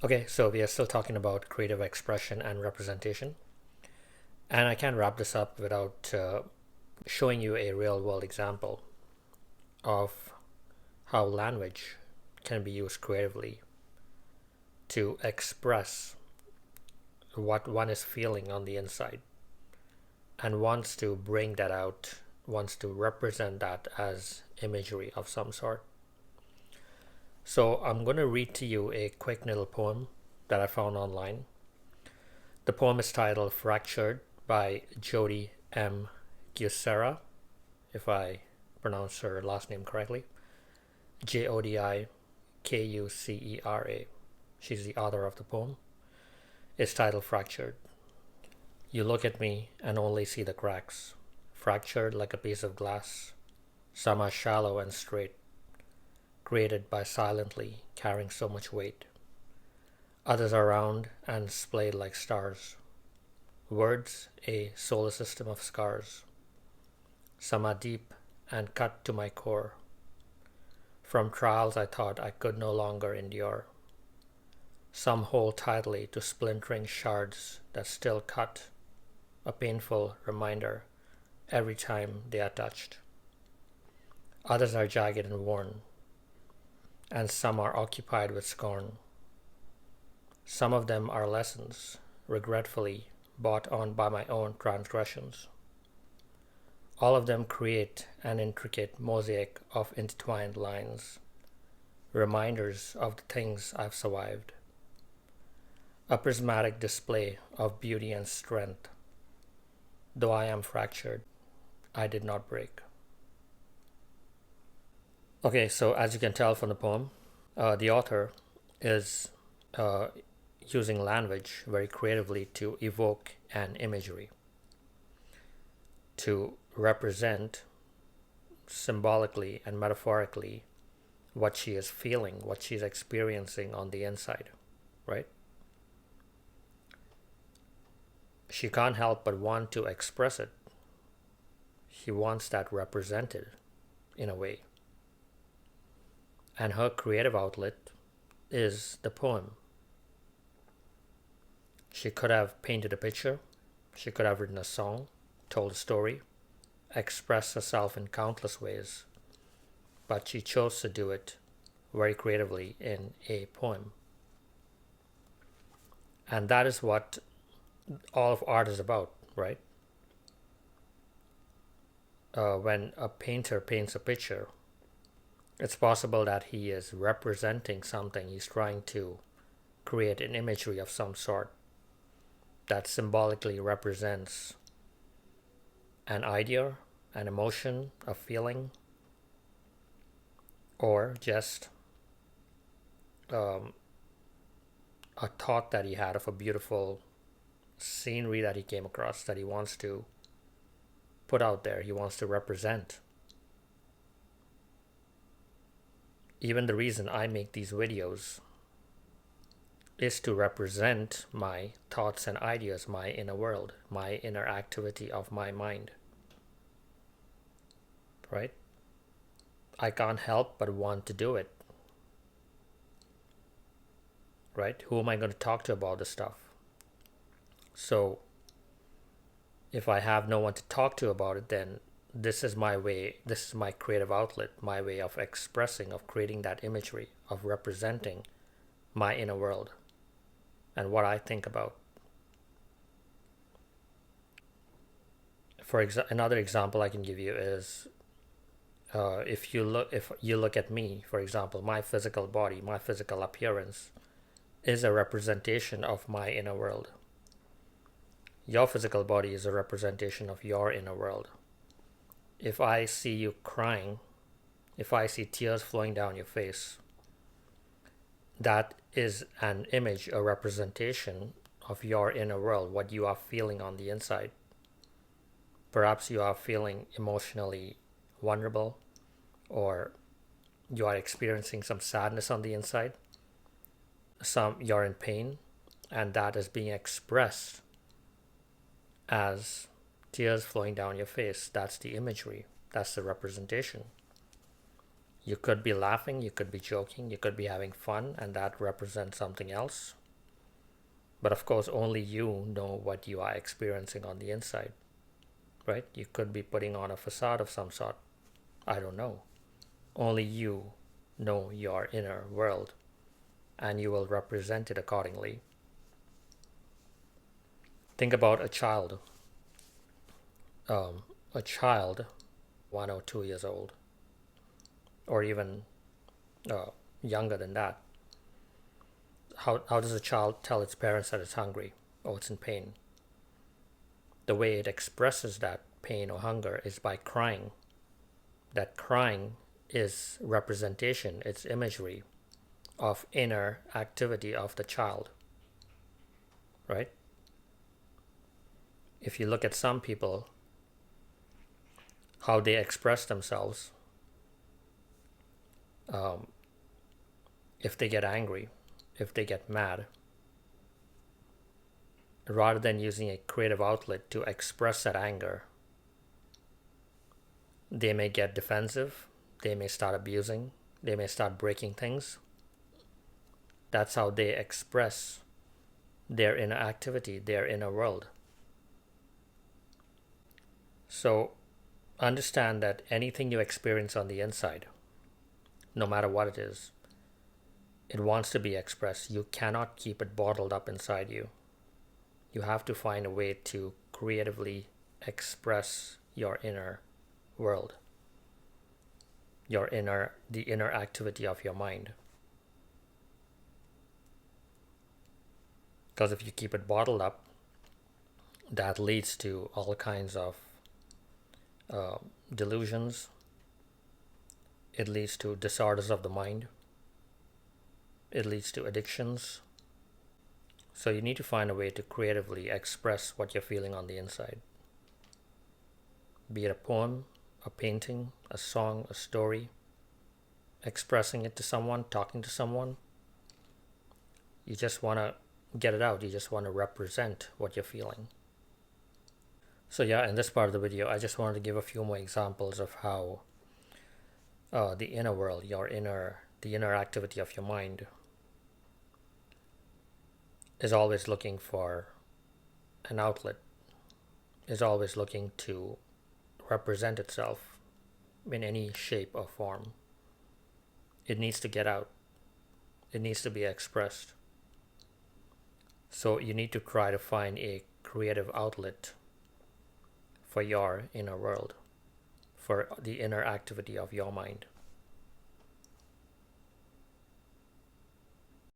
Okay, so we are still talking about creative expression and representation. And I can't wrap this up without showing you a real world example of how language can be used creatively to express what one is feeling on the inside and wants to bring that out, wants to represent that as imagery of some sort. So I'm going to read to you a quick little poem that I found online. The poem is titled Fractured by Jodi M. Kucera, if I pronounce her last name correctly. Jodikucera. She's the author of the poem. It's titled Fractured. You look at me and only see the cracks, fractured like a piece of glass. Some are shallow and straight, created by silently carrying so much weight. Others are round and splayed like stars. Words, a solar system of scars. Some are deep and cut to my core. From trials I thought I could no longer endure. Some hold tightly to splintering shards that still cut, a painful reminder every time they are touched. Others are jagged and worn, and some are occupied with scorn. Some of them are lessons, regretfully bought on by my own transgressions. All of them create an intricate mosaic of intertwined lines, reminders of the things I've survived. A prismatic display of beauty and strength. Though I am fractured, I did not break. Okay, so as you can tell from the poem, the author is uh, using language very creatively to evoke an imagery, to represent symbolically and metaphorically what she is feeling, what she's experiencing on the inside, right? She can't help but want to express it. She wants that represented in a way. And her creative outlet is the poem. She could have painted a picture, she could have written a song, told a story, expressed herself in countless ways, but she chose to do it very creatively in a poem. And that is what all of art is about, right? When a painter paints a picture, it's possible that he is representing something. He's trying to create an imagery of some sort that symbolically represents an idea, an emotion, a feeling, or just um, a thought that he had of a beautiful scenery that he came across that he wants to put out there, he wants to represent. Even the reason I make these videos is to represent my thoughts and ideas, my inner world, my inner activity of my mind. Right? I can't help but want to do it. Right? Who am I going to talk to about this stuff? So, if I have no one to talk to about it, then this is my way, this is my creative outlet, my way of expressing, of creating that imagery, of representing my inner world and what I think about. Another example I can give you is if you look at me, for example, my physical body, my physical appearance is a representation of my inner world. Your physical body is a representation of your inner world. If I see you crying, if I see tears flowing down your face, that is an image, a representation of your inner world, what you are feeling on the inside. Perhaps you are feeling emotionally vulnerable, or you are experiencing some sadness on the inside. You're in pain, and that is being expressed as tears flowing down your face. That's the imagery. That's the representation. You could be laughing, you could be joking, you could be having fun, and that represents something else. But of course, only you know what you are experiencing on the inside, right? You could be putting on a facade of some sort. I don't know. Only you know your inner world, and you will represent it accordingly. Think about a child. A child, 1 or 2 years old, or even younger than that. How does a child tell its parents that it's hungry or it's in pain? The way it expresses that pain or hunger is by crying. That crying is representation, it's imagery of inner activity of the child, right? If you look at some people, how they express themselves, if they get angry, if they get mad, rather than using a creative outlet to express that anger, they may get defensive, they may start abusing, they may start breaking things. That's how they express their inner activity, their inner world. So understand that anything you experience on the inside, no matter what it is, it wants to be expressed. You cannot keep it bottled up inside you. You have to find a way to creatively express your inner world, the inner activity of your mind. Because if you keep it bottled up, that leads to all kinds of delusions. It leads to disorders of the mind. It leads to addictions. So you need to find a way to creatively express what you're feeling on the inside. Be it a poem, a painting, a song, a story, expressing it to someone, talking to someone. You just want to get it out. You just want to represent what you're feeling. So yeah, in this part of the video, I just wanted to give a few more examples of how the inner world, the inner activity of your mind is always looking for an outlet, is always looking to represent itself in any shape or form. It needs to get out. It needs to be expressed. So you need to try to find a creative outlet for your inner world, for the inner activity of your mind.